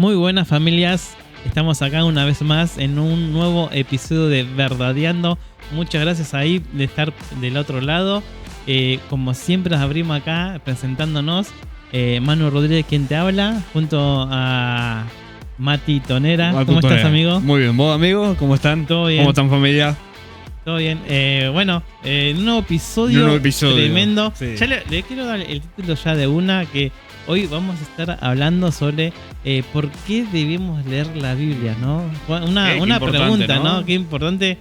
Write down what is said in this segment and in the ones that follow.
Muy buenas familias, estamos acá una vez más en un nuevo episodio de Verdadeando. Muchas gracias ahí de estar del otro lado. Como siempre nos abrimos acá presentándonos. Manu Rodríguez quien te habla, junto a Mati Tonera. ¿Cómo estás, amigo? Muy bien, ¿vos, amigo? ¿Cómo están? ¿Todo bien? ¿Cómo están, familia? Todo bien. Un nuevo episodio tremendo. Sí. Ya le quiero dar el título ya de una, que hoy vamos a estar hablando sobre por qué debemos leer la Biblia, ¿no? Una pregunta, ¿no? Qué importante.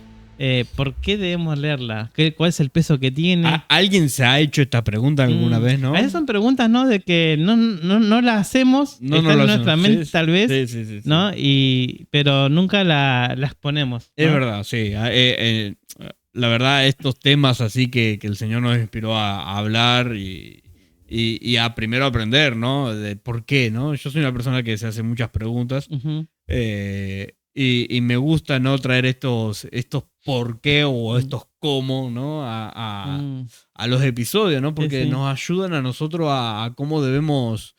¿Por qué debemos leerla? ¿Cuál es el peso que tiene? ¿Alguien se ha hecho esta pregunta alguna vez, no? Esas son preguntas, ¿no? De que no las hacemos, están en nuestra mente, tal vez, sí. ¿no? Pero nunca las ponemos, ¿no? Es verdad, sí. La verdad, estos temas así que el Señor nos inspiró a hablar y a primero aprender, ¿no? De por qué, ¿no? Yo soy una persona que se hace muchas preguntas. Uh-huh. Y me gusta, ¿no? Traer estos por qué o estos cómo, ¿no? A los episodios, ¿no? Porque nos ayudan a nosotros a cómo debemos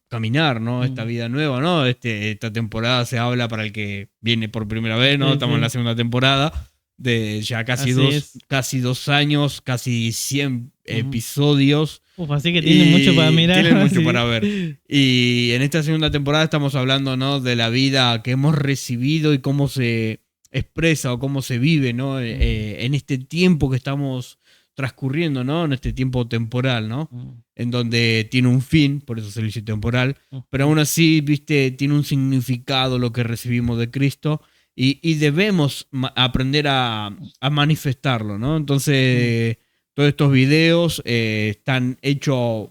caminar, ¿no? Esta vida nueva, ¿no? Esta temporada se habla para el que viene por primera vez, ¿no? Estamos en la segunda temporada de ya casi 2 años, casi 100 episodios. Así que tienen mucho para mirar. Tienen mucho para ver. Y en esta segunda temporada estamos hablando, ¿no? De la vida que hemos recibido y cómo se expresa o cómo se vive, ¿no? En este tiempo que estamos transcurriendo, ¿no? En este tiempo temporal, ¿no? En donde tiene un fin, por eso se le dice temporal, pero aún así, viste, tiene un significado lo que recibimos de Cristo y debemos aprender a manifestarlo, ¿no? Entonces, todos estos videos están hechos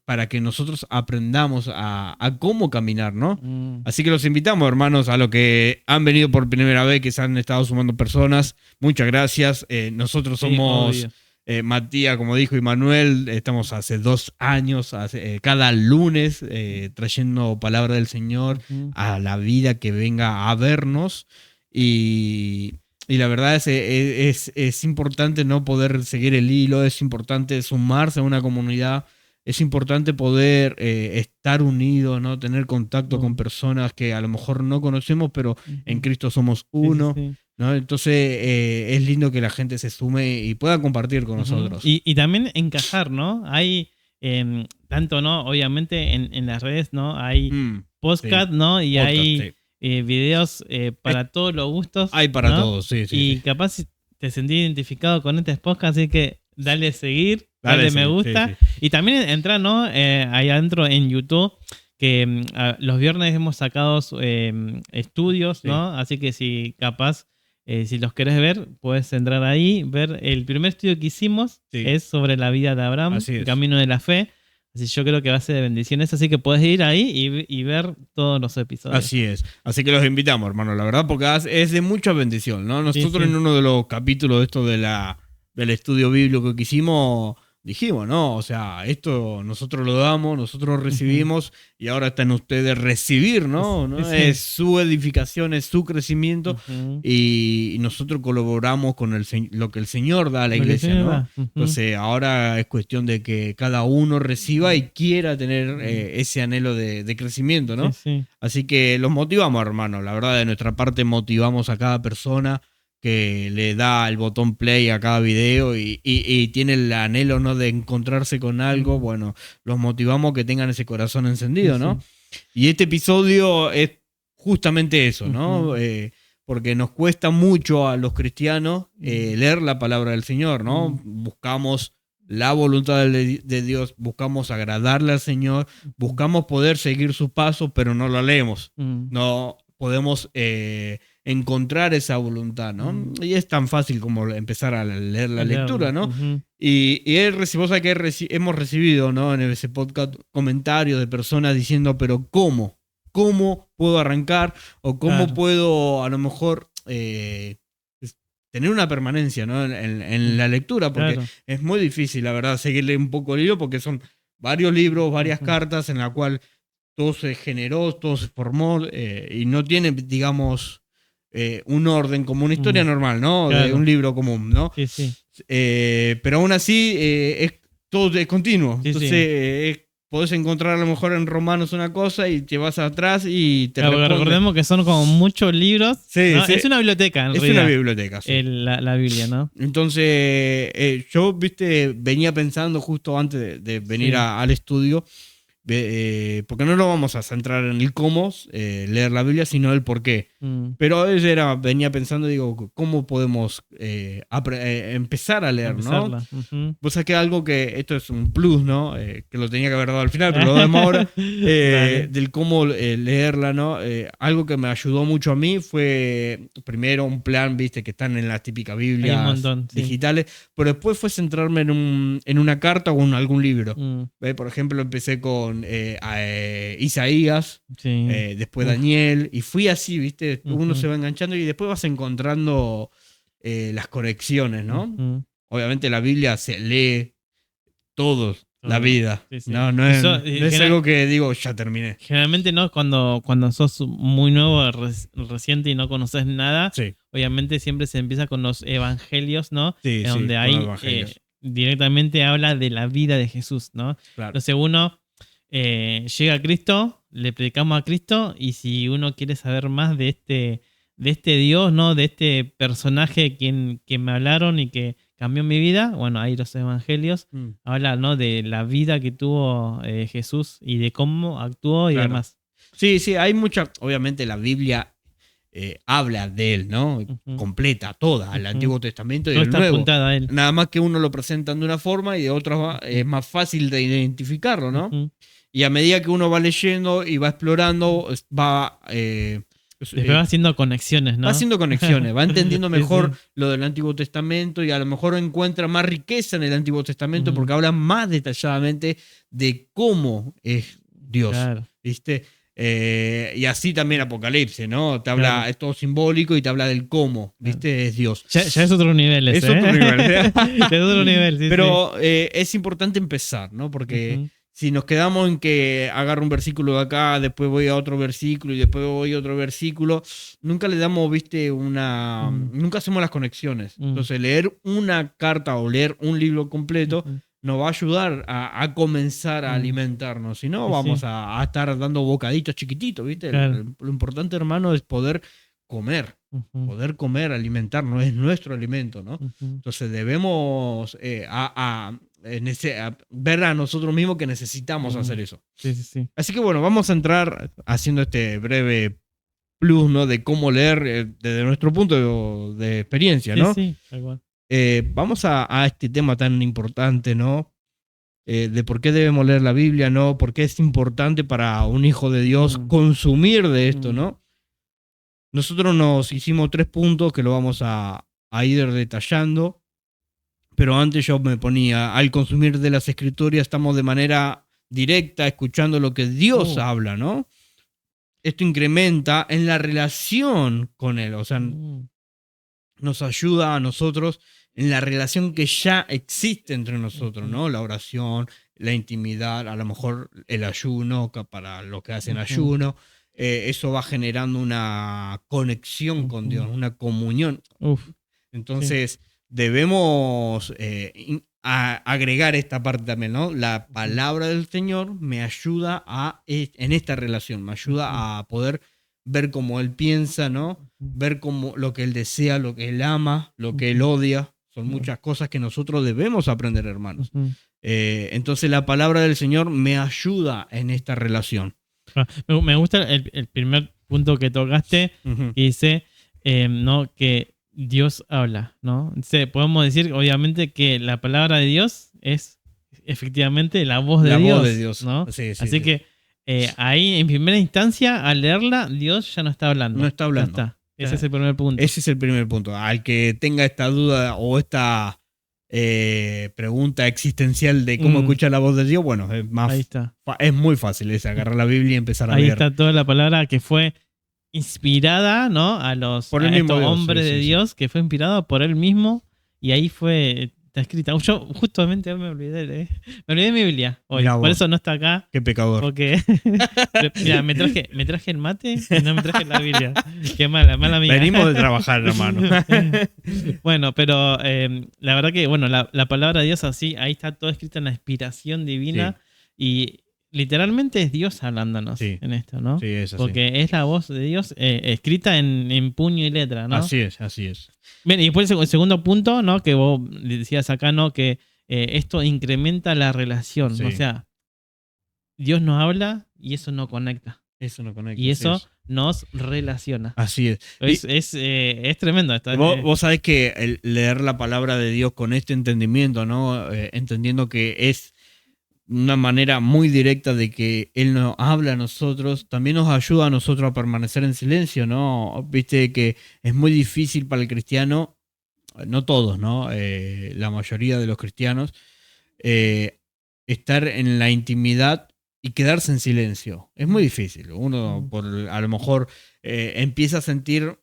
para que nosotros aprendamos a cómo caminar, ¿no? Así que los invitamos, hermanos, a los que han venido por primera vez, que se han estado sumando personas. Muchas gracias. Nosotros somos Matías, como dijo, y Manuel. Estamos hace 2 años, cada lunes, trayendo palabra del Señor a la vida que venga a vernos. Y la verdad es importante no poder seguir el hilo, es importante sumarse a una comunidad, es importante poder estar unidos, ¿no? Tener contacto con personas que a lo mejor no conocemos, pero en Cristo somos uno, ¿no? Entonces es lindo que la gente se sume y pueda compartir con nosotros. Y también encajar, ¿no? Hay tanto, ¿no? Obviamente en las redes, ¿no? Hay podcast, ¿no? Y podcast, hay videos para todos los gustos. Hay para ¿no? todos, sí. Y capaz te sentí identificado con este podcast, así que dale seguir, dale me gusta. Sí. Y también entrar, ¿no? Ahí adentro en YouTube, que los viernes hemos sacado estudios, ¿no? Así que si capaz, si los querés ver, puedes entrar ahí, ver el primer estudio que hicimos, es sobre la vida de Abraham, el camino de la fe. Así yo creo que va a ser de bendiciones, así que puedes ir ahí y ver todos los episodios. Así es. Así que los invitamos, hermano, la verdad, porque es de mucha bendición, ¿no? Nosotros en uno de los capítulos de esto del estudio bíblico que hicimos, dijimos, ¿no? O sea, esto nosotros lo damos, nosotros recibimos y ahora está en ustedes recibir, ¿no? Es su edificación, es su crecimiento y nosotros colaboramos con lo que el Señor da a la iglesia, ¿no? Entonces ahora es cuestión de que cada uno reciba y quiera tener ese anhelo de crecimiento, ¿no? Así que los motivamos, hermano. La verdad, de nuestra parte motivamos a cada persona que le da el botón play a cada video y tiene el anhelo, ¿no? De encontrarse con algo. Bueno, los motivamos a que tengan ese corazón encendido, ¿no? Y este episodio es justamente eso, ¿no? Porque nos cuesta mucho a los cristianos leer la palabra del Señor, ¿no? Buscamos la voluntad de Dios, buscamos agradarle al Señor, buscamos poder seguir sus pasos, pero no la leemos. No podemos encontrar esa voluntad, ¿no? Y es tan fácil como empezar a leer la lectura, ¿no? Y vos sabés que hemos recibido, ¿no? En ese podcast comentarios de personas diciendo, pero ¿cómo? ¿Cómo puedo arrancar? O ¿cómo puedo a lo mejor tener una permanencia, ¿no? en la lectura? Porque es muy difícil, la verdad, seguirle un poco el hilo porque son varios libros, varias cartas en la cual todo se generó, todo se formó y no tiene, digamos, un orden como una historia normal, ¿no? De un libro común, ¿no? Pero aún así todo es continuo. Entonces podés encontrar a lo mejor en Romanos una cosa y te vas atrás y te responde. Recordemos que son como muchos libros. Sí, ¿no? sí. Es una biblioteca, en realidad. Es una biblioteca, sí. La Biblia, ¿no? Entonces, yo, venía pensando justo antes de venir al estudio, porque no nos vamos a centrar en el cómo leer la Biblia, sino el por qué. Pero venía pensando, digo, ¿cómo podemos empezar a leer, ¿no? Pues es que algo que, esto es un plus, ¿no? Que lo tenía que haber dado al final, pero lo demos ahora, del cómo leerla, ¿no? Algo que me ayudó mucho a mí fue, primero, un plan, viste, que están en las típicas Biblias digitales, pero después fue centrarme en una carta o en algún libro. Por ejemplo, empecé con Isaías, después Daniel, y fui así, ¿viste? Uno se va enganchando y después vas encontrando las conexiones, ¿no? Obviamente la Biblia se lee todos la vida. No es algo que digo, ya terminé. Generalmente no, cuando sos muy nuevo, reciente y no conoces nada, obviamente siempre se empieza con los evangelios, ¿no? Donde ahí directamente habla de la vida de Jesús, ¿no? Claro. Entonces uno llega a Cristo, le predicamos a Cristo, y si uno quiere saber más de este Dios, ¿no? De este personaje que me hablaron y que cambió mi vida, bueno, ahí los evangelios hablan, ¿no? De la vida que tuvo Jesús y de cómo actuó y demás. Sí, hay mucha, obviamente la Biblia habla de él, ¿no? Completa, toda, el Antiguo Testamento y el Nuevo. Apuntada a él. Nada más que uno lo presentan de una forma y de otra es más fácil de identificarlo, ¿no? Y a medida que uno va leyendo y va explorando, va haciendo conexiones, ¿no? Va haciendo conexiones, va entendiendo mejor lo del Antiguo Testamento y a lo mejor encuentra más riqueza en el Antiguo Testamento porque habla más detalladamente de cómo es Dios, ¿viste? Y así también Apocalipsis, ¿no? Te habla, es todo simbólico y te habla del cómo, ¿viste? Es Dios. Ya es otro nivel ese, es otro nivel. Es otro nivel, sí. Pero es importante empezar, ¿no? Porque si nos quedamos en que agarro un versículo de acá, después voy a otro versículo y después voy a otro versículo, nunca le damos, ¿viste? Nunca hacemos las conexiones. Entonces, leer una carta o leer un libro completo nos va a ayudar a comenzar a alimentarnos. Si no, vamos a estar dando bocaditos chiquititos, ¿viste? Claro. Lo importante, hermano, es poder comer. Poder comer, alimentarnos, es nuestro alimento, ¿no? Entonces, debemos ver a nosotros mismos que necesitamos hacer eso. Sí. Así que bueno, vamos a entrar haciendo este breve plus, ¿no? De cómo leer desde nuestro punto de experiencia, ¿no? Sí, igual. Vamos a este tema tan importante, ¿no? De por qué debemos leer la Biblia, ¿no? Por qué es importante para un hijo de Dios consumir de esto, ¿no? Nosotros nos hicimos 3 puntos que lo vamos a ir detallando. Pero antes yo me ponía, al consumir de las escrituras estamos de manera directa escuchando lo que Dios habla, ¿no? Esto incrementa en la relación con Él, o sea, nos ayuda a nosotros en la relación que ya existe entre nosotros, ¿no? La oración, la intimidad, a lo mejor el ayuno, para los que hacen ayuno, eso va generando una conexión con Dios, una comunión. Entonces, debemos agregar esta parte también, ¿no? La palabra del Señor me ayuda en esta relación, me ayuda a poder ver cómo Él piensa, ¿no? Ver cómo lo que Él desea, lo que Él ama, lo que Él odia. Son muchas cosas que nosotros debemos aprender, hermanos. Entonces la palabra del Señor me ayuda en esta relación. Me gusta el primer punto que tocaste, que dice, ¿no? Que Dios habla, ¿no? Entonces, podemos decir, obviamente, que la palabra de Dios es efectivamente la voz de Dios, ¿no? Así que ahí, en primera instancia, al leerla, Dios ya no está hablando. No está hablando. Ya está. Ese es el primer punto. Ese es el primer punto. Al que tenga esta duda o esta pregunta existencial de cómo escuchar la voz de Dios, bueno, ahí está. Es muy fácil, es agarrar la Biblia y empezar a leer. Ahí está toda la palabra que fue inspirada, ¿no? A estos hombres de Dios, que fue inspirado por él mismo, y ahí está escrita. Yo justamente me olvidé de mi Biblia hoy, por eso no está acá. Qué pecador. Porque mira, me traje el mate y no me traje la Biblia. Qué mala mía. Venimos de trabajar, hermano. Bueno, pero la verdad que, bueno, la palabra de Dios así, ahí está todo escrito en la inspiración divina, y literalmente es Dios hablándonos en esto, ¿no? Sí, es así. Porque es la voz de Dios escrita en puño y letra, ¿no? Así es. Bien, y después el segundo punto, ¿no? Que vos decías acá, ¿no? Que esto incrementa la relación. O sea, Dios nos habla y eso nos conecta. Y eso nos relaciona. Así es. Es tremendo. Vos sabés que el leer la palabra de Dios con este entendimiento, ¿no? Entendiendo que es una manera muy directa de que Él nos habla a nosotros, también nos ayuda a nosotros a permanecer en silencio, ¿no? Viste que es muy difícil para el cristiano, no todos, ¿no? La mayoría de los cristianos, estar en la intimidad y quedarse en silencio. Es muy difícil. Uno a lo mejor empieza a sentir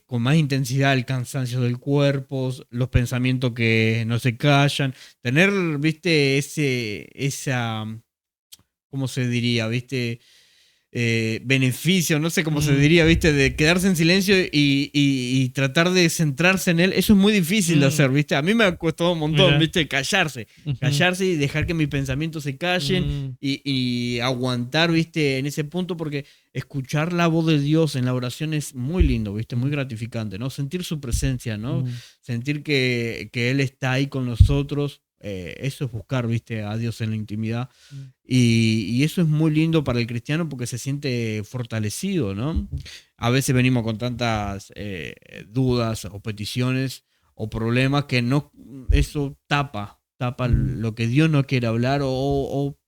con más intensidad el cansancio del cuerpo, los pensamientos que no se callan. Tener, viste, esa, ¿cómo se diría? Viste, beneficio, no sé cómo se diría, viste, de quedarse en silencio y tratar de centrarse en él. Eso es muy difícil de hacer, viste. A mí me ha costado un montón, viste, callarse y dejar que mis pensamientos se callen y aguantar, viste, en ese punto, porque escuchar la voz de Dios en la oración es muy lindo, viste, muy gratificante, ¿no? Sentir su presencia, ¿no? Sentir que Él está ahí con nosotros. Eso es buscar, viste, a Dios en la intimidad. Y eso es muy lindo para el cristiano porque se siente fortalecido, ¿no? A veces venimos con tantas dudas o peticiones o problemas que no, eso tapa lo que Dios no quiere hablar o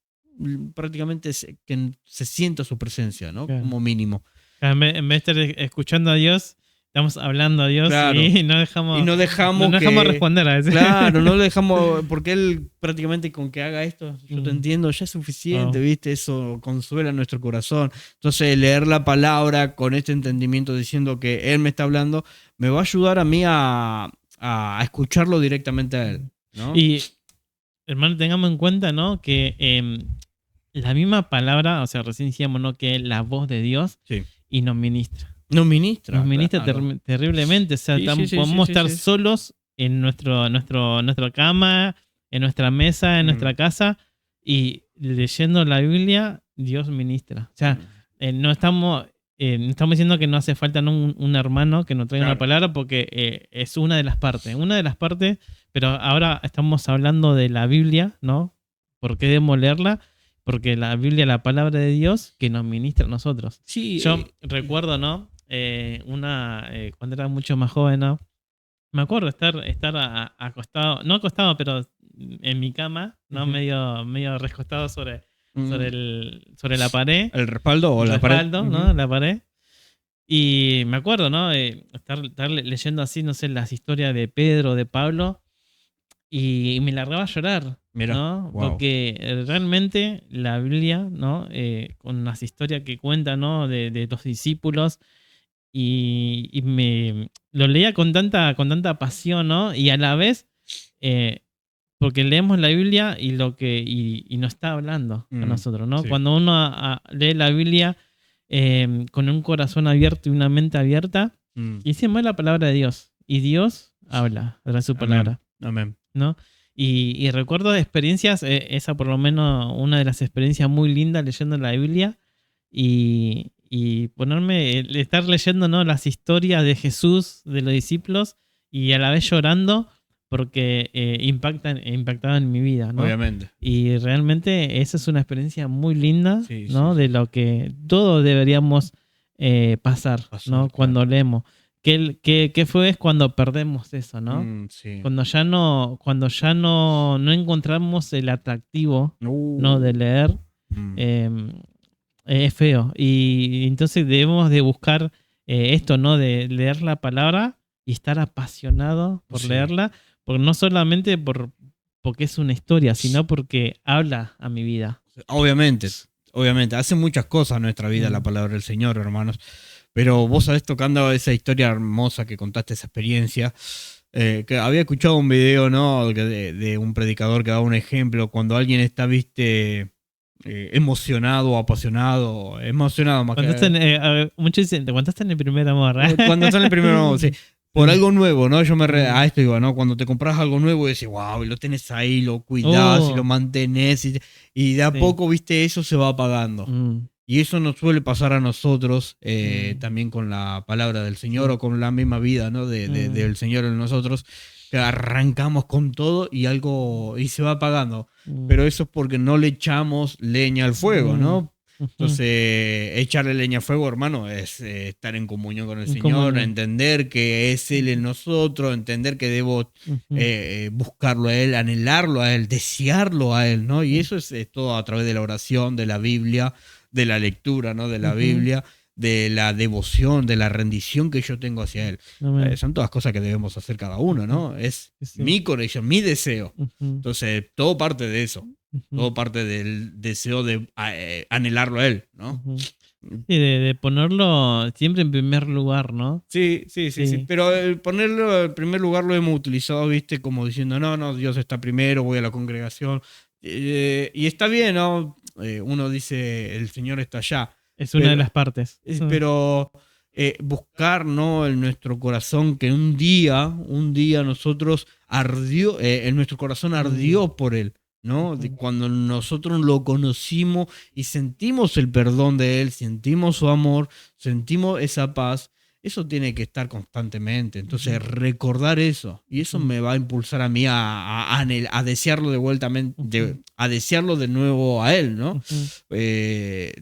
prácticamente que se sienta su presencia, ¿no? Claro. Como mínimo. En vez de estar escuchando a Dios, estamos hablando a Dios, claro, y no dejamos responder a veces. Claro, no le dejamos, porque Él prácticamente con que haga esto, yo te entiendo, ya es suficiente, ¿viste? Eso consuela nuestro corazón. Entonces, leer la palabra con este entendimiento diciendo que Él me está hablando, me va a ayudar a mí a escucharlo directamente a Él, ¿no? Y, hermano, tengamos en cuenta, ¿no? Que la misma palabra, o sea, recién decíamos, ¿no? Que la voz de Dios y nos ministra. Nos ministra claro. Terriblemente. O sea, podemos estar solos en nuestra cama, en nuestra mesa, en nuestra casa, y leyendo la Biblia, Dios ministra. O sea, no estamos diciendo que no hace falta un hermano que nos traiga una palabra, porque es una de las partes. Pero ahora estamos hablando de la Biblia, ¿no? ¿Por qué debemos leerla? Porque la Biblia es la palabra de Dios que nos ministra a nosotros. Sí, yo recuerdo, ¿no? Cuando era mucho más joven, ¿no? Me acuerdo estar acostado, no acostado, pero en mi cama, ¿no? Medio recostado sobre la pared. ¿El respaldo o la pared? ¿No? La pared. Y me acuerdo, ¿no? Estar leyendo así, no sé, las historias de Pedro, de Pablo, y me largaba a llorar. Mira, ¿no? wow. Porque realmente la Biblia, ¿no? Con las historias que cuenta, ¿no? de los discípulos, y me lo leía con tanta pasión, ¿no? Y a la vez, porque leemos la Biblia y nos está hablando a nosotros, ¿no? Sí. Cuando uno lee la Biblia con un corazón abierto y una mente abierta, y decimos la palabra de Dios, y Dios habla de su palabra. Amén. ¿No? Y recuerdo experiencias, esa por lo menos una de las experiencias muy lindas leyendo la Biblia y estar leyendo, ¿no? Las historias de Jesús, de los discípulos, y a la vez llorando porque impactaban en mi vida, ¿no? Obviamente. Y realmente esa es una experiencia muy linda, ¿no? Sí. De lo que todos deberíamos pasar, ¿no? Claro. Cuando leemos. ¿Qué fue? Es cuando perdemos eso, ¿no? Sí. Cuando ya no encontramos el atractivo, ¿no? De leer, es feo. Y entonces debemos de buscar esto, ¿no? De leer la palabra y estar apasionado por leerla, porque no solamente porque es una historia, sino porque habla a mi vida. Obviamente. Hace muchas cosas en nuestra vida la palabra del Señor, hermanos. Pero vos sabés, tocando esa historia hermosa que contaste, esa experiencia, que había escuchado un video, ¿no? de un predicador que daba un ejemplo, cuando alguien está, viste, emocionado o apasionado, emocionado más muchos dicen, te contaste en el primer amor. Cuando está en el primer amor, sí. por algo nuevo, ¿no? Yo a esto digo, ¿no? Cuando te compras algo nuevo y decís, wow, y lo tenés ahí, lo cuidás y lo mantenés y de a poco, viste, eso se va apagando. Y eso nos suele pasar a nosotros también con la palabra del Señor o con la misma vida, ¿no? Del Señor en nosotros, que arrancamos con todo y se va apagando. Pero eso es porque no le echamos leña al fuego, ¿no? Entonces, echarle leña al fuego, hermano, es estar en comunión con el Señor, entender que es Él en nosotros, entender que debo buscarlo a Él, anhelarlo a Él, desearlo a Él, ¿no? Y eso es todo a través de la oración, de la Biblia, de la lectura, ¿no? De la Biblia, de la devoción, de la rendición que yo tengo hacia Él. Son todas cosas que debemos hacer cada uno, ¿no? Es mi conexión, mi deseo. Entonces, todo parte de eso. Todo parte del deseo de anhelarlo a Él, ¿no? Sí, de ponerlo siempre en primer lugar, ¿no? Sí. Pero ponerlo en primer lugar lo hemos utilizado, viste, como diciendo, no, Dios está primero, voy a la congregación. Y está bien, ¿no? Uno dice, el Señor está allá. Es una de las partes. Pero buscar, ¿no? En nuestro corazón que un día nosotros en nuestro corazón ardió por Él, ¿no? Cuando nosotros lo conocimos y sentimos el perdón de Él, sentimos su amor, sentimos esa paz, eso tiene que estar constantemente. Entonces, recordar eso, y eso me va a impulsar a mí a desearlo de vuelta, a desearlo de nuevo a Él, ¿no?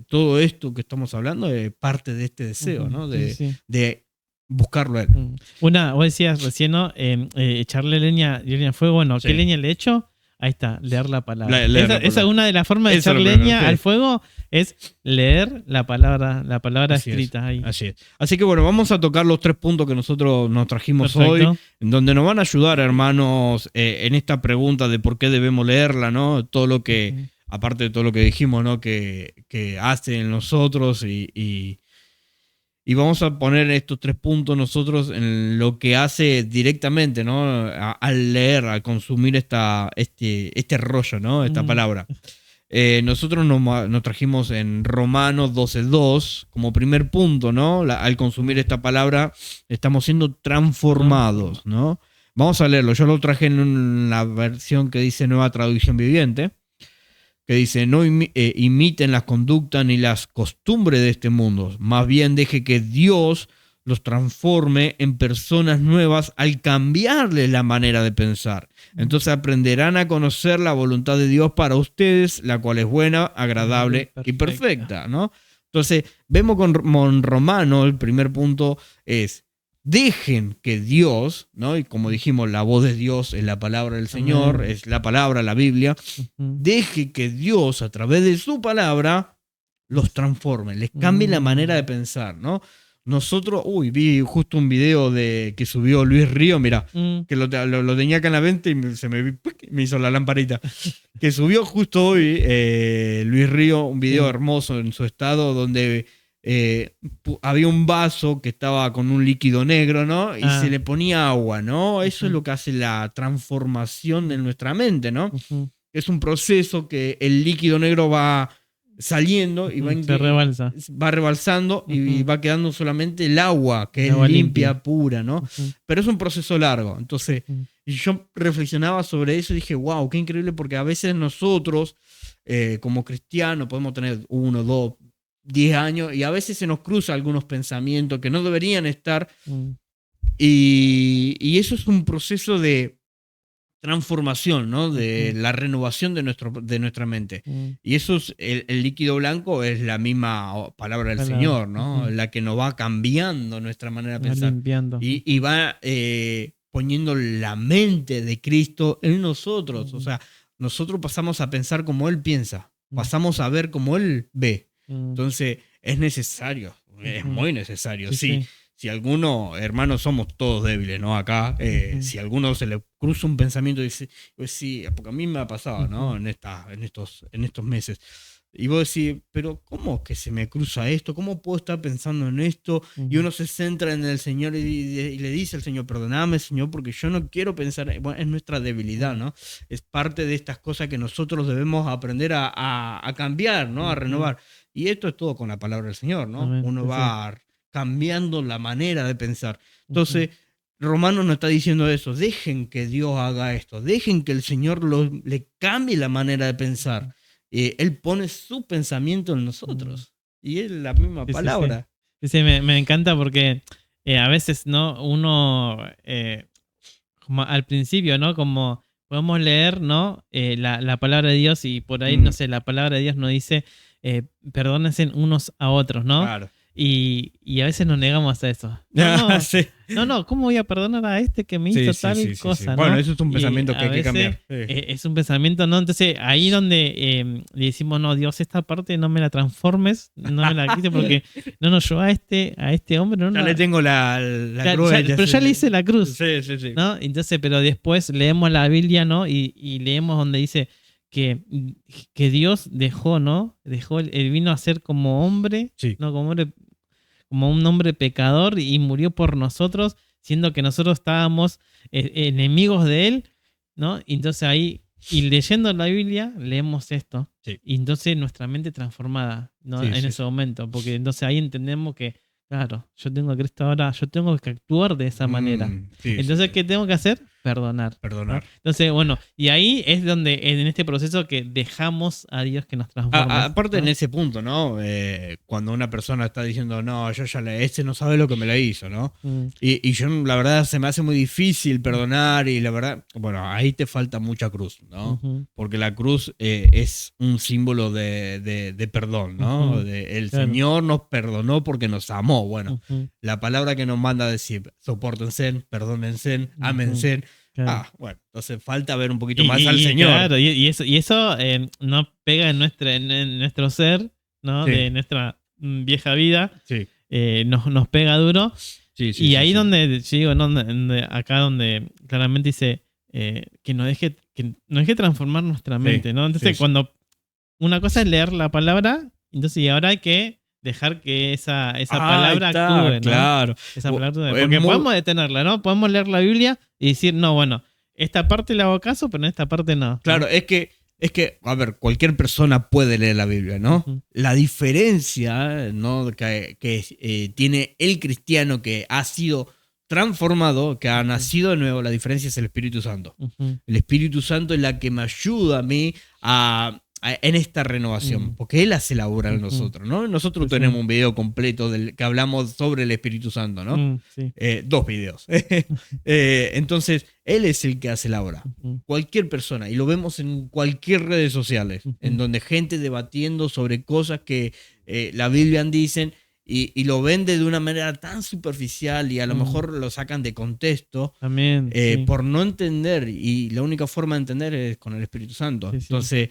Todo esto que estamos hablando es parte de este deseo, ¿no? De buscarlo a Él. Vos decías recién, ¿no? Echarle leña al fuego. Bueno, ¿qué leña le echo? Ahí está, leer la palabra. Esa es una de las formas de echar leña al fuego, es leer la palabra escrita ahí. Así que bueno, vamos a tocar los 3 puntos que nosotros nos trajimos hoy, en donde nos van a ayudar, hermanos, en esta pregunta de por qué debemos leerla, ¿no? Todo lo que, aparte de todo lo que dijimos, ¿no? Que hace en nosotros y vamos a poner estos 3 puntos nosotros en lo que hace directamente, ¿no? Al leer, al consumir este rollo, ¿no? Esta palabra. Nosotros nos trajimos en Romanos 12:2 como primer punto, ¿no? Al consumir esta palabra estamos siendo transformados, ¿no? Vamos a leerlo. Yo lo traje en la versión que dice Nueva Traducción Viviente, que dice, no imiten las conductas ni las costumbres de este mundo, más bien deje que Dios los transforme en personas nuevas al cambiarles la manera de pensar. Entonces aprenderán a conocer la voluntad de Dios para ustedes, la cual es buena, agradable y perfecta, ¿no? Entonces vemos con Romano, el primer punto es, dejen que Dios, ¿no? Y como dijimos, la voz de Dios es la palabra del Señor, es la palabra, la Biblia. Deje que Dios, a través de su palabra, los transforme, les cambie la manera de pensar, ¿no? Nosotros, vi justo un video que subió Luis Río, mira, que lo tenía acá en la venta y me hizo la lamparita. Que subió justo hoy Luis Río, un video hermoso en su estado donde había un vaso que estaba con un líquido negro, ¿no? Y se le ponía agua, ¿no? Eso es lo que hace la transformación en nuestra mente, ¿no? Es un proceso que el líquido negro va saliendo y va rebalsando y va quedando solamente el agua, que es limpia, pura, ¿no? Pero es un proceso largo. Entonces, yo reflexionaba sobre eso y dije, wow, qué increíble, porque a veces nosotros, como cristianos, podemos tener 1, 2, 10 años y a veces se nos cruzan algunos pensamientos que no deberían estar y eso es un proceso de transformación, ¿no? De la renovación de nuestra mente. Y eso es el líquido blanco es la misma palabra del Señor, ¿no? La que nos va cambiando nuestra manera de pensar y va poniendo la mente de Cristo en nosotros. O sea, nosotros pasamos a pensar como Él piensa, pasamos a ver como Él ve. Entonces es necesario, es muy necesario. Si alguno, hermanos, somos todos débiles, ¿no? Acá, si a alguno se le cruza un pensamiento y dice, pues sí, porque a mí me ha pasado, ¿no? En estos meses. Y vos decís, pero ¿cómo que se me cruza esto? ¿Cómo puedo estar pensando en esto? Y uno se centra en el Señor y le dice al Señor, perdóname, Señor, porque yo no quiero pensar. Bueno, es nuestra debilidad, ¿no? Es parte de estas cosas que nosotros debemos aprender a cambiar, ¿no? A renovar. Y esto es todo con la palabra del Señor, ¿no? Uno va cambiando la manera de pensar. Entonces, Romanos nos está diciendo eso. Dejen que Dios haga esto. Dejen que el Señor le cambie la manera de pensar. Él pone su pensamiento en nosotros. Y es la misma palabra. Sí, me encanta porque a veces, ¿no? Uno, como al principio, ¿no? Como podemos leer, ¿no? La palabra de Dios y por ahí, no sé, la palabra de Dios nos dice, perdónense unos a otros, ¿no? Claro. Y a veces nos negamos a eso. No, sí. ¿Cómo voy a perdonar a este que me hizo tal cosa? ¿no? Bueno, eso es un pensamiento que hay que cambiar. Es un pensamiento, ¿no? Entonces, ahí donde le decimos, no, Dios, esta parte no me la transformes, no me la quites porque, yo a este hombre no. Ya le tengo la cruz. Pero ya le hice la cruz. Sí. ¿No? Entonces, pero después leemos la Biblia, ¿no? Y leemos donde dice que Dios dejó, ¿no? Él vino a ser como hombre, ¿no? Como un hombre pecador y murió por nosotros, siendo que nosotros estábamos enemigos de él, ¿no? Y entonces ahí, y leyendo la Biblia, leemos esto. Sí. Y entonces nuestra mente transformada, ¿no? En ese momento, porque entonces ahí entendemos que, claro, yo tengo a Cristo ahora, yo tengo que actuar de esa manera. Entonces, ¿qué tengo que hacer? Perdonar. ¿No? Entonces, bueno, y ahí es donde en este proceso que dejamos a Dios que nos transforme. Aparte, ¿no? En ese punto, ¿no? Cuando una persona está diciendo, no, yo ya este no sabe lo que me la hizo, ¿no? Y yo, la verdad, se me hace muy difícil perdonar y la verdad, bueno, ahí te falta mucha cruz, ¿no? Porque la cruz es un símbolo de perdón, ¿no? El Señor nos perdonó porque nos amó. Bueno, la palabra que nos manda a decir, sopórtense, perdónense, ámense. Claro. Bueno, entonces falta ver un poquito más al Señor. Claro, y eso no pega en nuestro ser, ¿no? De nuestra vieja vida. Sí. Nos pega duro. Y ahí donde digo, ¿no? Acá donde claramente dice que nos deje transformar nuestra mente, ¿no? Entonces, cuando una cosa es leer la palabra, entonces y ahora hay que dejar que esa palabra actúe, ¿no? Claro. Esa palabra actúe. Porque podemos detenerla, ¿no? Podemos leer la Biblia y decir, no, bueno, esta parte le hago caso, pero en esta parte no. Claro, es que, a ver, cualquier persona puede leer la Biblia, ¿no? La diferencia, ¿no? que tiene el cristiano que ha sido transformado, que ha nacido de nuevo, la diferencia es el Espíritu Santo. El Espíritu Santo es la que me ayuda a mí en esta renovación, porque Él hace la obra en nosotros, ¿no? Nosotros tenemos un video completo que hablamos sobre el Espíritu Santo, ¿no? 2 videos. Entonces, Él es el que hace la obra. Cualquier persona, y lo vemos en cualquier redes sociales, en donde gente debatiendo sobre cosas que la Biblia dicen y lo vende de una manera tan superficial y a lo mejor lo sacan de contexto. También, por no entender, y la única forma de entender es con el Espíritu Santo. Entonces,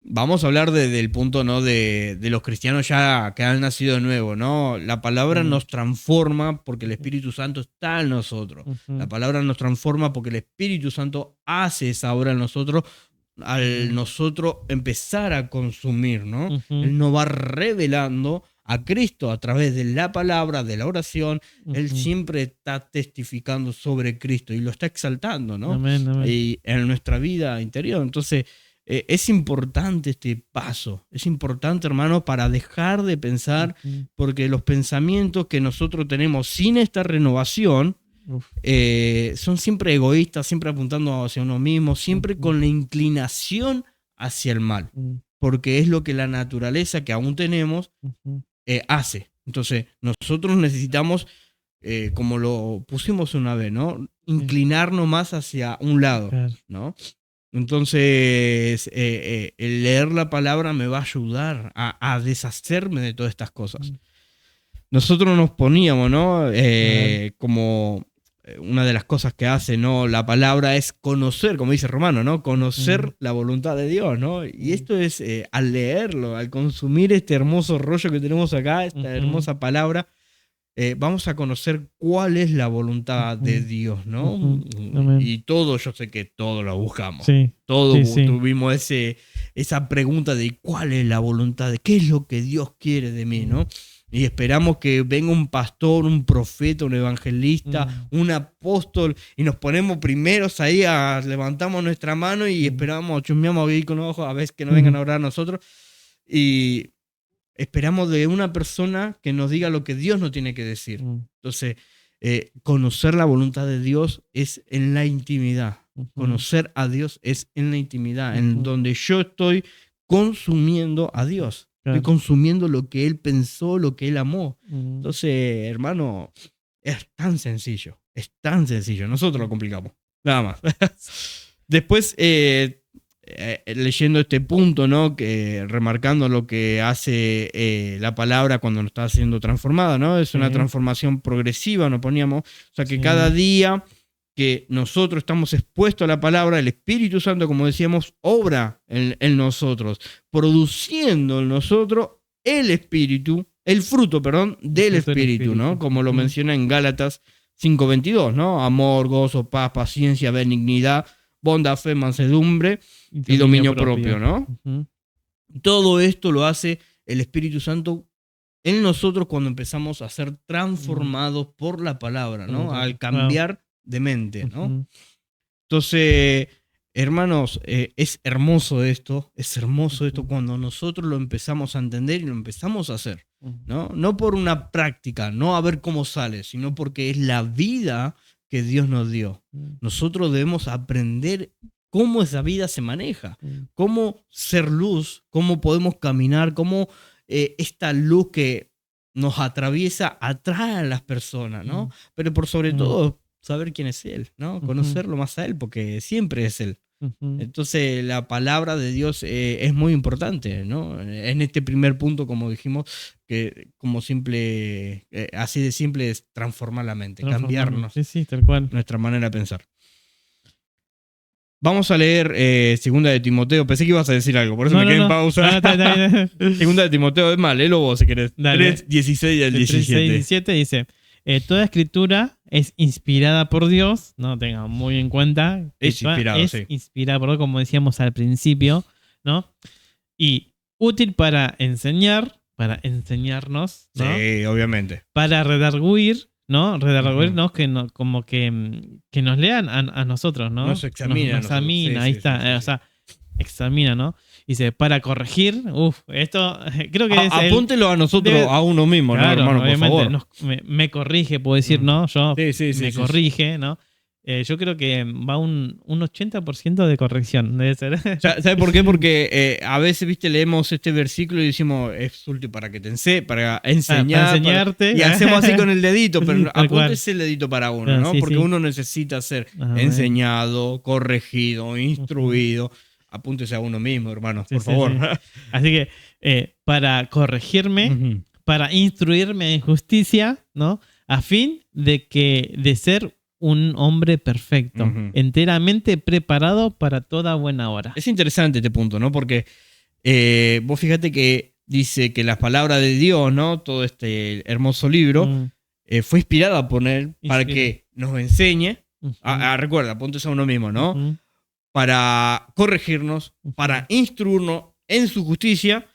vamos a hablar del punto, ¿no? de los cristianos ya que han nacido de nuevo, ¿no? La palabra nos transforma porque el Espíritu Santo está en nosotros. La palabra nos transforma porque el Espíritu Santo hace esa obra en nosotros al nosotros empezar a consumir, ¿no? Él nos va revelando a Cristo a través de la palabra, de la oración. Él siempre está testificando sobre Cristo y lo está exaltando, ¿no? Amén. Y en nuestra vida interior. Entonces, es importante este paso. Es importante, hermano, para dejar de pensar, porque los pensamientos que nosotros tenemos sin esta renovación son siempre egoístas, siempre apuntando hacia uno mismo, siempre con la inclinación hacia el mal, porque es lo que la naturaleza que aún tenemos hace. Entonces, nosotros necesitamos, como lo pusimos una vez, ¿no? Inclinarnos más hacia un lado, ¿no? Entonces, el leer la palabra me va a ayudar a deshacerme de todas estas cosas. Nosotros nos poníamos, ¿no? Como una de las cosas que hace, ¿no? La palabra es conocer, como dice Romano, ¿no? Conocer la voluntad de Dios, ¿no? Y esto es, al leerlo, al consumir este hermoso rollo que tenemos acá, esta hermosa palabra, vamos a conocer cuál es la voluntad de Dios, ¿no? Y todo, yo sé que todo lo buscamos. Todos tuvimos esa pregunta de cuál es la voluntad, de qué es lo que Dios quiere de mí, ¿no? Y esperamos que venga un pastor, un profeta, un evangelista, un apóstol, y nos ponemos primeros ahí, levantamos nuestra mano y esperamos, chusmeamos ahí con los ojos a ver que nos vengan a orar a nosotros. Y esperamos de una persona que nos diga lo que Dios nos tiene que decir. Entonces, conocer la voluntad de Dios es en la intimidad. Conocer a Dios es en la intimidad, en donde yo estoy consumiendo a Dios. Claro. Estoy consumiendo lo que Él pensó, lo que Él amó. Entonces, hermano, es tan sencillo. Es tan sencillo. Nosotros lo complicamos. Nada más. Después, leyendo este punto, ¿no? Remarcando lo que hace la palabra cuando está siendo transformada, ¿no? Es una transformación progresiva, nos poníamos. O sea, que cada día que nosotros estamos expuestos a la palabra, el Espíritu Santo, como decíamos, obra en nosotros, produciendo en nosotros el fruto, del Espíritu, ¿no? Como lo menciona en Gálatas 5:22, ¿no? Amor, gozo, paz, paciencia, benignidad, bondad, fe, mansedumbre y dominio propio, ¿no? Todo esto lo hace el Espíritu Santo en nosotros cuando empezamos a ser transformados por la palabra, ¿no? Al cambiar de mente, ¿no? Entonces, hermanos, es hermoso esto cuando nosotros lo empezamos a entender y lo empezamos a hacer, ¿no? No por una práctica, no a ver cómo sale, sino porque es la vida que Dios nos dio. Nosotros debemos aprender cómo esa vida se maneja, cómo ser luz, cómo podemos caminar, cómo esta luz que nos atraviesa atrae a las personas, ¿no? Pero por sobre todo saber quién es Él, ¿no? Conocerlo más a Él, porque siempre es Él. Entonces la palabra de Dios es muy importante, ¿no? En este primer punto, como dijimos, que como simple, así de simple es transformar la mente, cambiarnos tal cual. Nuestra manera de pensar. Vamos a leer Segunda de Timoteo. Pensé que ibas a decir algo, por eso me quedé en pausa. Segunda de Timoteo, es más, léelo vos si querés. 3:16 al 17. 17 dice: toda escritura es inspirada por Dios, no tengan muy en cuenta. Es inspirada por Dios, como decíamos al principio, ¿no? Y útil para enseñar, para enseñarnos, ¿no? Sí, obviamente. Para redarguir, ¿no? Redarguirnos, como que nos lean a nosotros, ¿no? Nos examina. Nos examina, ahí está. O sea, examina, ¿no? Dice, para corregir, esto creo que es. Apúntelo a nosotros, a uno mismo, claro, ¿no, hermano? Obviamente, por favor. Me corrige, puedo decir, ¿no? Yo me corrige, sí. ¿no? Yo creo que va un 80% de corrección, debe ser. ¿Sabes por qué? Porque a veces, viste, leemos este versículo y decimos, es útil para que para enseñarte. Y hacemos así con el dedito, pero apúntese el dedito para uno, ¿no? Porque uno necesita ser enseñado, corregido, instruido. Apúntese a uno mismo, hermano, por favor. Así que, para corregirme, para instruirme en justicia, ¿no? A fin de ser un hombre perfecto, enteramente preparado para toda buena obra. Es interesante este punto, ¿no? Porque vos fíjate que dice que las palabras de Dios, ¿no? Todo este hermoso libro, fue inspirada por Él para que nos enseñe. Recuerda, apúntese a uno mismo, ¿no? Para corregirnos, para instruirnos en su justicia,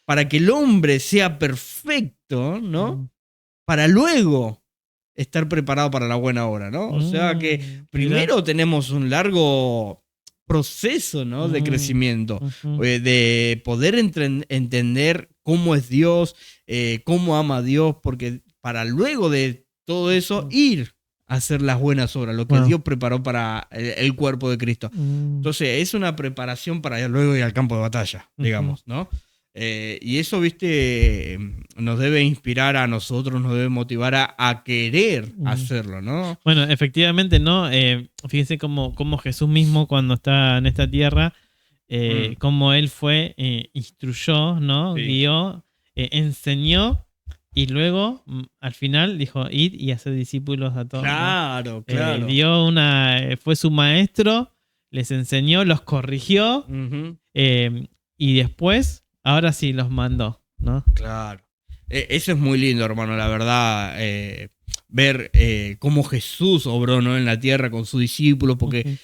para que el hombre sea perfecto, ¿no? Para luego estar preparado para la buena obra, ¿no? O sea que primero tenemos un largo proceso, ¿no? De crecimiento, de poder entender cómo es Dios, cómo ama a Dios, porque para luego de todo eso ir a hacer las buenas obras, lo que Dios preparó para el cuerpo de Cristo. Entonces es una preparación para luego ir al campo de batalla, digamos, ¿no? Y eso, viste, nos debe inspirar a nosotros, nos debe motivar a querer hacerlo, ¿no? Bueno, efectivamente, ¿no? Fíjense cómo Jesús mismo, cuando está en esta tierra, cómo Él fue, instruyó, ¿no? Guió, enseñó, y luego, al final, dijo, id y haced discípulos a todos. Claro, ¿no? Fue su maestro, les enseñó, los corrigió, y después, ahora sí los mandó, ¿no? Claro. Eso es muy lindo, hermano, la verdad. Ver cómo Jesús obró, ¿no? En la tierra con sus discípulos, porque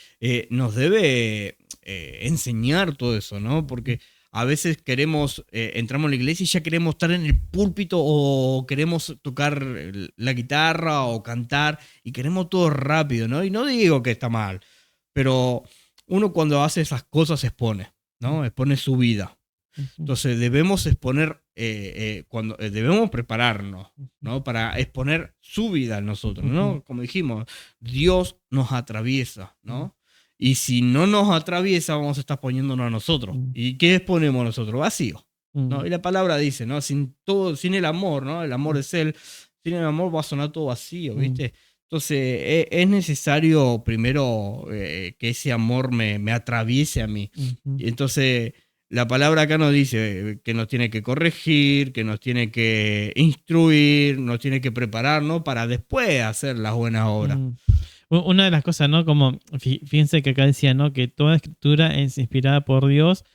nos debe enseñar todo eso, ¿no? Porque a veces entramos en la iglesia y ya queremos estar en el púlpito o queremos tocar la guitarra o cantar y queremos todo rápido, ¿no? Y no digo que está mal, pero uno cuando hace esas cosas expone, ¿no? Expone su vida. Entonces debemos exponer, debemos prepararnos, ¿no? Para exponer su vida a nosotros, ¿no? Como dijimos, Dios nos atraviesa, ¿no? Y si no nos atraviesa, vamos a estar poniéndonos a nosotros. ¿Y qué exponemos nosotros? Vacío, ¿no? Y la palabra dice, ¿no? Sin el amor, ¿no? El amor es Él. Sin el amor va a sonar todo vacío, ¿viste? Entonces es necesario primero que ese amor me atraviese a mí. Y entonces la palabra acá nos dice que nos tiene que corregir, que nos tiene que instruir, nos tiene que preparar, ¿no? Para después hacer las buenas obras. Una de las cosas, ¿no? Como fíjense que acá decía, ¿no? Que toda escritura es inspirada por Dios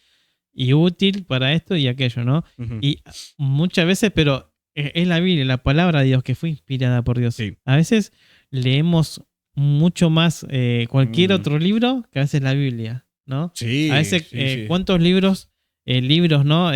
y útil para esto y aquello, ¿no? Y muchas veces, pero es la Biblia, la palabra de Dios que fue inspirada por Dios. Sí. A veces leemos mucho más cualquier otro libro que a veces la Biblia, ¿no? Sí. A veces, sí. ¿cuántos libros, ¿no?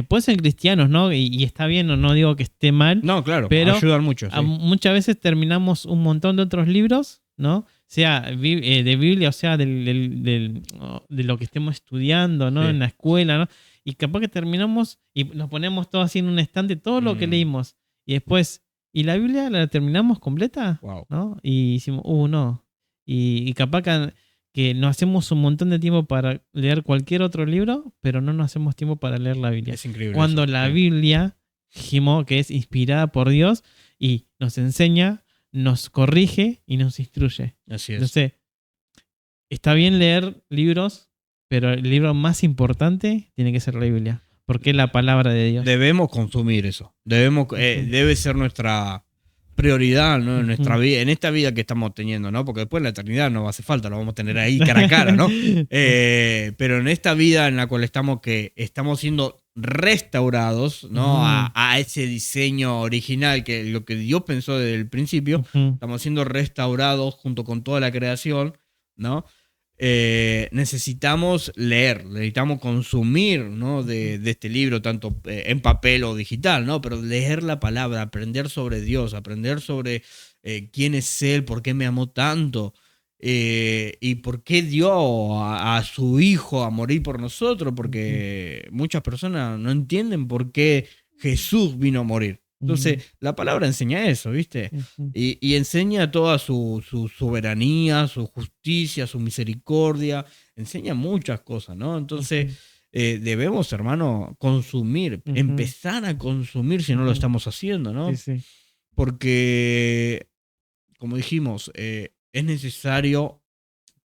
Pueden ser cristianos, ¿no? Y está bien, no digo que esté mal. No, claro, pero ayudan mucho. Sí. Muchas veces terminamos un montón de otros libros, ¿no? Sea de Biblia, o sea, de lo que estemos estudiando, ¿no? Sí. En la escuela, ¿no? Y capaz que terminamos y nos ponemos todo así en un estante, todo lo que leímos. Y después, ¿y la Biblia la terminamos completa? Wow. ¿No? Y decimos, no. Y capaz que nos hacemos un montón de tiempo para leer cualquier otro libro, pero no nos hacemos tiempo para leer la Biblia. Es increíble. Cuando eso. la Biblia, dijimos que es inspirada por Dios y nos enseña, nos corrige y nos instruye. Así es. Entonces, está bien leer libros, pero el libro más importante tiene que ser la Biblia, porque es la palabra de Dios. Debemos consumir eso. Debe ser nuestra prioridad, ¿no? En nuestra vida, en esta vida que estamos teniendo, ¿no? Porque después en la eternidad no va a hacer falta, lo vamos a tener ahí cara a cara, ¿no? Pero en esta vida en la cual estamos siendo restaurados, ¿no? A ese diseño original, que lo que Dios pensó desde el principio, estamos siendo restaurados junto con toda la creación, ¿no? Necesitamos leer, necesitamos consumir, ¿no? de este libro, tanto en papel o digital, ¿no? Pero leer la palabra, aprender sobre Dios, aprender sobre quién es Él, por qué me amó tanto y por qué dio a su Hijo a morir por nosotros, porque muchas personas no entienden por qué Jesús vino a morir. Entonces, la palabra enseña eso, ¿viste? Y enseña toda su soberanía, su justicia, su misericordia. Enseña muchas cosas, ¿no? Entonces, debemos, hermano, consumir, empezar a consumir si no lo estamos haciendo, ¿no? Sí. Porque, como dijimos, es necesario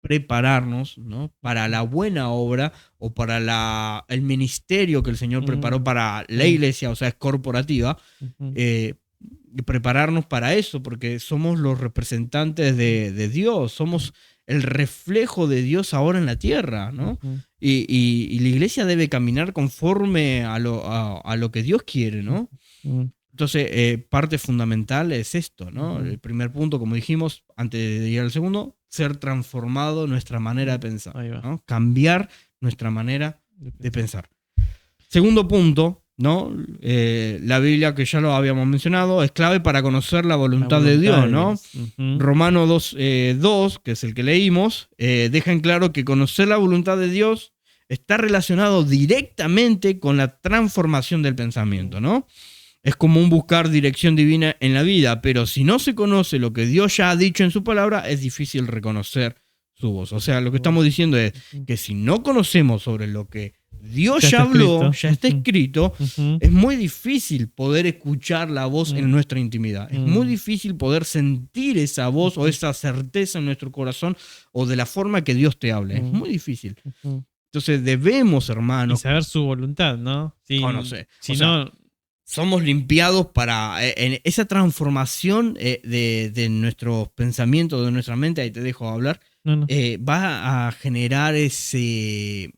prepararnos, ¿no? Para la buena obra o para el ministerio que el Señor preparó para la iglesia, o sea, es corporativa, prepararnos para eso, porque somos los representantes de Dios, somos el reflejo de Dios ahora en la tierra, ¿no? Y la iglesia debe caminar conforme a lo que Dios quiere, ¿no? Entonces, parte fundamental es esto, ¿no? El primer punto, como dijimos, antes de llegar al segundo, ser transformado nuestra manera de pensar, ¿no? Cambiar nuestra manera de pensar. Segundo punto, ¿no? La Biblia, que ya lo habíamos mencionado, es clave para conocer la voluntad de Dios, ¿no? Romanos 2, que es el que leímos, deja en claro que conocer la voluntad de Dios está relacionado directamente con la transformación del pensamiento, ¿no? Es como un buscar dirección divina en la vida, pero si no se conoce lo que Dios ya ha dicho en su palabra, es difícil reconocer su voz. O sea, lo que estamos diciendo es que si no conocemos sobre lo que Dios ya habló, ya está escrito, es muy difícil poder escuchar la voz en nuestra intimidad. Es muy difícil poder sentir esa voz o esa certeza en nuestro corazón o de la forma que Dios te hable. Es muy difícil. Entonces debemos, hermanos... Y saber su voluntad, ¿no? Sí, no sé. Si no... Somos limpiados para en esa transformación de nuestros pensamientos, de nuestra mente, ahí te dejo hablar, va a generar ese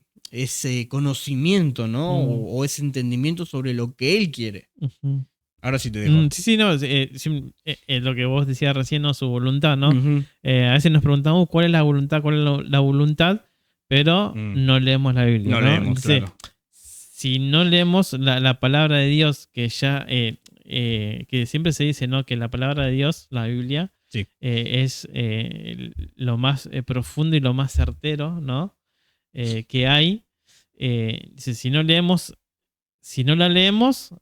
conocimiento, ¿no? O ese entendimiento sobre lo que Él quiere. Ahora sí te dejo. Lo que vos decías recién, ¿no? Su voluntad, ¿no? A veces nos preguntamos cuál es la voluntad, la voluntad, pero no leemos la Biblia, ¿no? Leemos, entonces, claro. Si no leemos la palabra de Dios, que ya que siempre se dice, ¿no? Que la palabra de Dios, la Biblia, es lo más profundo y lo más certero, ¿no? Que hay. si no la leemos,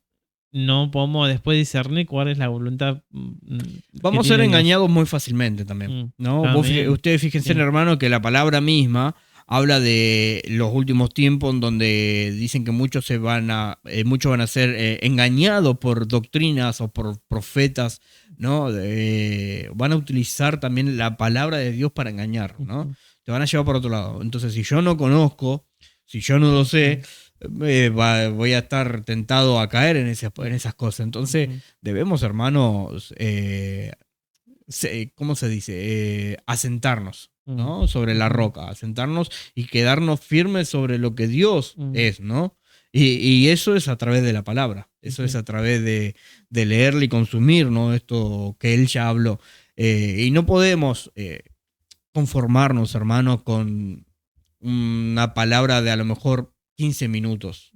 no podemos después discernir cuál es la voluntad. Vamos a ser engañados muy fácilmente también, ¿no? Ustedes fíjense, hermano, que la palabra misma habla de los últimos tiempos en donde dicen que muchos van a ser engañados por doctrinas o por profetas, ¿no? Van a utilizar también la palabra de Dios para engañar, ¿no? Te van a llevar por otro lado. Entonces, si yo no conozco, si yo no lo sé, voy a estar tentado a caer en esas cosas. Entonces, debemos, hermanos, ¿cómo se dice? Asentarnos, ¿no? Sobre la roca, asentarnos y quedarnos firmes sobre lo que Dios es, ¿no? Y eso es a través de la palabra, eso es a través de leerla y consumir, ¿no? Esto que Él ya habló. Y no podemos conformarnos, hermanos, con una palabra de a lo mejor 15 minutos,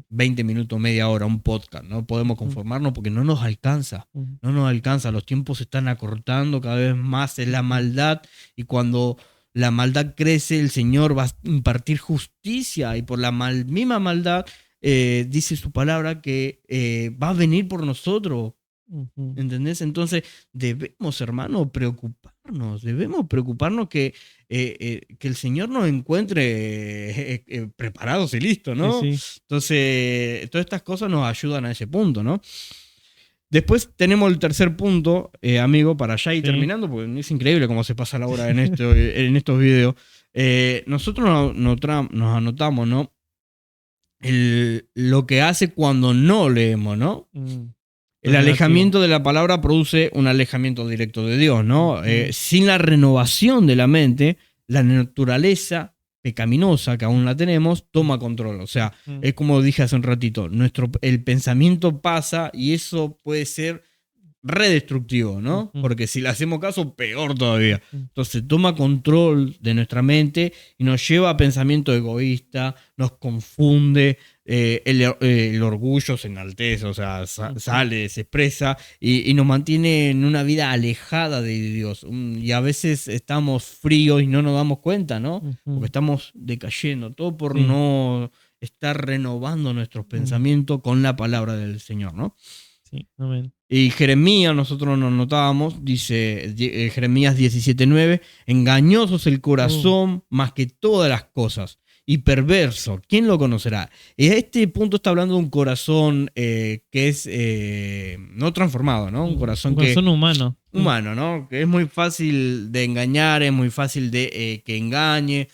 20 minutos, media hora, un podcast. No podemos conformarnos porque no nos alcanza. No nos alcanza. Los tiempos se están acortando cada vez más. Es la maldad. Y cuando la maldad crece, el Señor va a impartir justicia. Y por la misma maldad, dice su palabra que va a venir por nosotros. ¿Entendés? Entonces debemos, hermano, preocuparnos que el Señor nos encuentre preparados y listos, ¿no? Sí. Entonces, todas estas cosas nos ayudan a ese punto, ¿no? Después tenemos el tercer punto, amigo, para ya ir terminando, porque es increíble cómo se pasa la hora en estos videos. Nosotros nos anotamos, ¿no? Lo que hace cuando no leemos, ¿no? El alejamiento de la palabra produce un alejamiento directo de Dios, ¿no? Sin la renovación de la mente, la naturaleza pecaminosa, que aún la tenemos, toma control. O sea, es como dije hace un ratito, el pensamiento pasa y eso puede ser redestructivo, ¿no? Porque si le hacemos caso, peor todavía. Entonces toma control de nuestra mente y nos lleva a pensamiento egoísta, nos confunde, el orgullo se enaltece, o sea, sale, se expresa y nos mantiene en una vida alejada de Dios. Y a veces estamos fríos y no nos damos cuenta, ¿no? Porque estamos decayendo, todo por no estar renovando nuestros pensamientos con la palabra del Señor, ¿no? Sí, amén. Y Jeremías, nosotros nos notábamos, dice Jeremías 17:9, engañoso es el corazón más que todas las cosas y perverso, ¿quién lo conocerá? Y a este punto está hablando de un corazón que es no transformado, ¿no? Un corazón humano. Humano, ¿no? Que es muy fácil de engañar, es muy fácil de que engañe,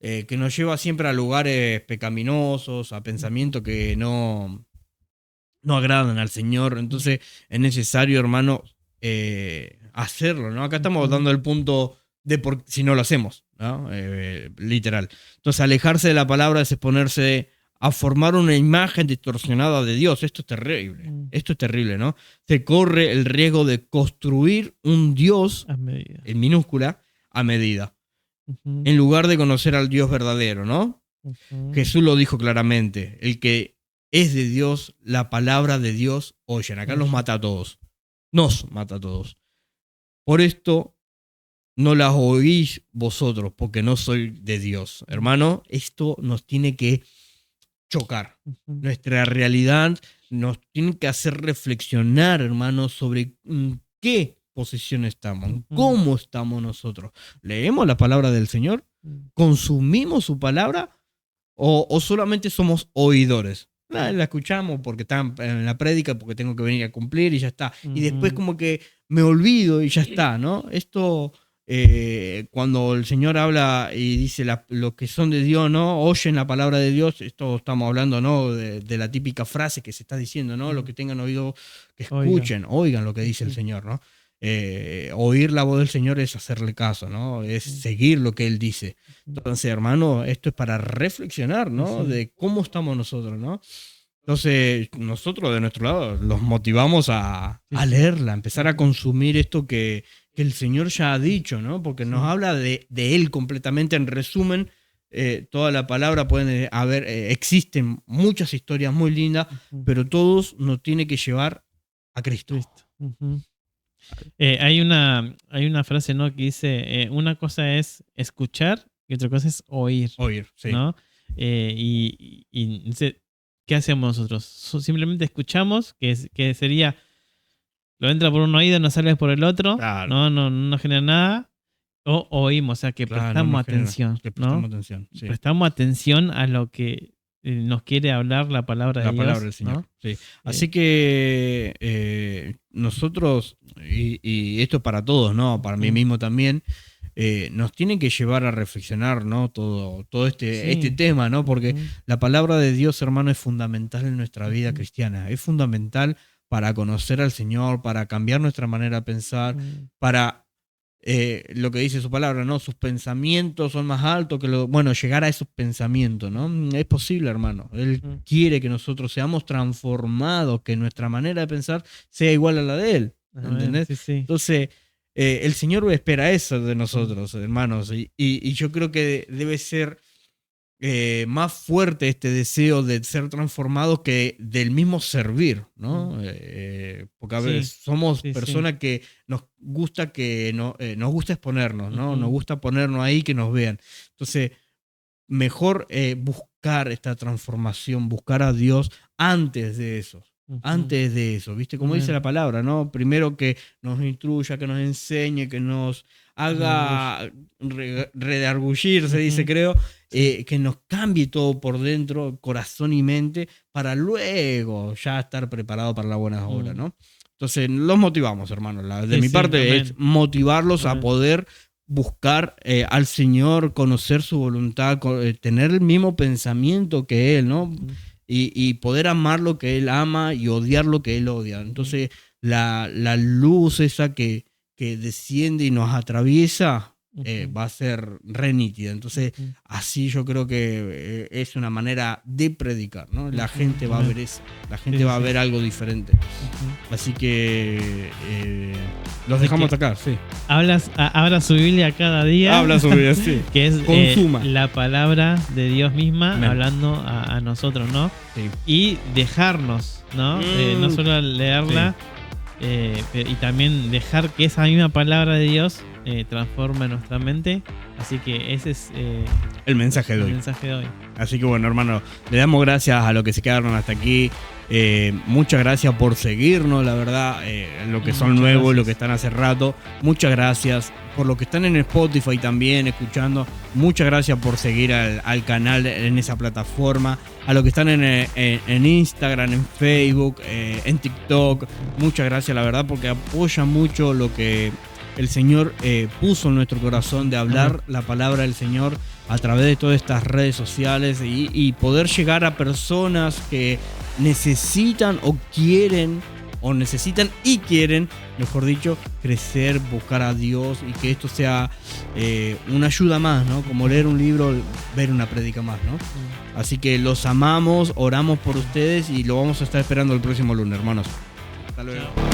que nos lleva siempre a lugares pecaminosos, a pensamientos que no agradan al Señor. Entonces es necesario, hermano, hacerlo, ¿no? Acá estamos dando el punto de si no lo hacemos, ¿no? Literal. Entonces alejarse de la palabra es exponerse a formar una imagen distorsionada de Dios. Esto es terrible. Esto es terrible, ¿no? Se corre el riesgo de construir un Dios, en minúscula, a medida. En lugar de conocer al Dios verdadero, ¿no? Jesús lo dijo claramente. El que es de Dios, la palabra de Dios oyen. Acá los mata a todos. Nos mata a todos. Por esto no las oís vosotros, porque no soy de Dios. Hermano, esto nos tiene que chocar. Nuestra realidad nos tiene que hacer reflexionar, hermano, sobre qué posición estamos, cómo estamos nosotros. ¿Leemos la palabra del Señor? ¿Consumimos su palabra? ¿O solamente somos oidores? La escuchamos porque está en la prédica, porque tengo que venir a cumplir y ya está. Y después como que me olvido y ya está, ¿no? Esto, cuando el Señor habla y dice los que son de Dios, ¿no? Oyen la palabra de Dios, esto estamos hablando, ¿no? De la típica frase que se está diciendo, ¿no? Los que tengan oído, que escuchen, oigan lo que dice el Señor, ¿no? Oír la voz del Señor es hacerle caso, ¿no? Es seguir lo que Él dice. Entonces, hermano, esto es para reflexionar, ¿no? De cómo estamos nosotros, ¿no? Entonces, nosotros de nuestro lado los motivamos a leerla, a empezar a consumir esto que el Señor ya ha dicho, ¿no? Porque nos habla de Él completamente. En resumen, toda la palabra pueden haber, existen muchas historias muy lindas, pero todos nos tiene que llevar a Cristo. Hay una frase, ¿no? Que dice, una cosa es escuchar y otra cosa es oír. Oír, sí. ¿No? ¿qué hacemos nosotros? Simplemente escuchamos, que sería, lo entra por un oído, no sale por el otro, claro. no genera nada, o oímos, o sea, que prestamos atención. Sí. Prestamos atención a lo que nos quiere hablar la palabra de Dios. La palabra del Señor, ¿no? Sí. Así que nosotros, y esto es para todos, ¿no? Para mí mismo también, nos tienen que llevar a reflexionar, ¿no? Todo este tema, ¿no? Porque la palabra de Dios, hermano, es fundamental en nuestra vida cristiana. Es fundamental para conocer al Señor, para cambiar nuestra manera de pensar, para lo que dice su palabra, ¿no? Sus pensamientos son más altos que llegar a esos pensamientos, ¿no? Es posible, hermano. Él quiere que nosotros seamos transformados, que nuestra manera de pensar sea igual a la de Él. ¿Entendés? Sí. Entonces, el Señor espera eso de nosotros, hermanos. Y yo creo que debe ser más fuerte este deseo de ser transformados que del mismo servir, ¿no? Porque a veces somos personas que nos gusta exponernos, ¿no? Nos gusta ponernos ahí, que nos vean. Entonces, mejor buscar esta transformación, buscar a Dios antes de eso. Antes de eso, ¿viste? Como dice la palabra, ¿no? Primero que nos instruya, que nos enseñe, que nos haga redargullir, se dice, creo, que nos cambie todo por dentro, corazón y mente, para luego ya estar preparado para la buena obra, ¿no? Entonces, los motivamos, hermanos. De mi parte es motivarlos a poder buscar al Señor, conocer su voluntad, tener el mismo pensamiento que Él, ¿no? Y poder amar lo que Él ama y odiar lo que Él odia. Entonces, la luz esa que desciende y nos atraviesa va a ser re nítida. Entonces, así yo creo que es una manera de predicar, ¿no? La gente va a ver eso. La gente va a ver algo diferente. Así que los dejamos atacar, sí. Abra su Biblia cada día. Habla su Biblia, sí. Que es la palabra de Dios misma hablando a nosotros, ¿no? Sí. Y dejarnos, ¿no? No solo leerla, y también dejar que esa misma palabra de Dios transforme nuestra mente. Así que ese es el mensaje de hoy. Así que bueno, hermano, le damos gracias a los que se quedaron hasta aquí. Muchas gracias por seguirnos, la verdad, lo que son nuevos, lo que están hace rato. Muchas gracias por los que están en Spotify también escuchando. Muchas gracias por seguir al canal en esa plataforma. A los que están en Instagram, en Facebook, en TikTok. Muchas gracias, la verdad, porque apoyan mucho lo que el Señor puso en nuestro corazón de hablar la palabra del Señor a través de todas estas redes sociales y poder llegar a personas que necesitan o quieren, mejor dicho, crecer, buscar a Dios, y que esto sea una ayuda más, ¿no? Como leer un libro, ver una prédica más, ¿no? Así que los amamos, oramos por ustedes y lo vamos a estar esperando el próximo lunes, hermanos. Hasta luego.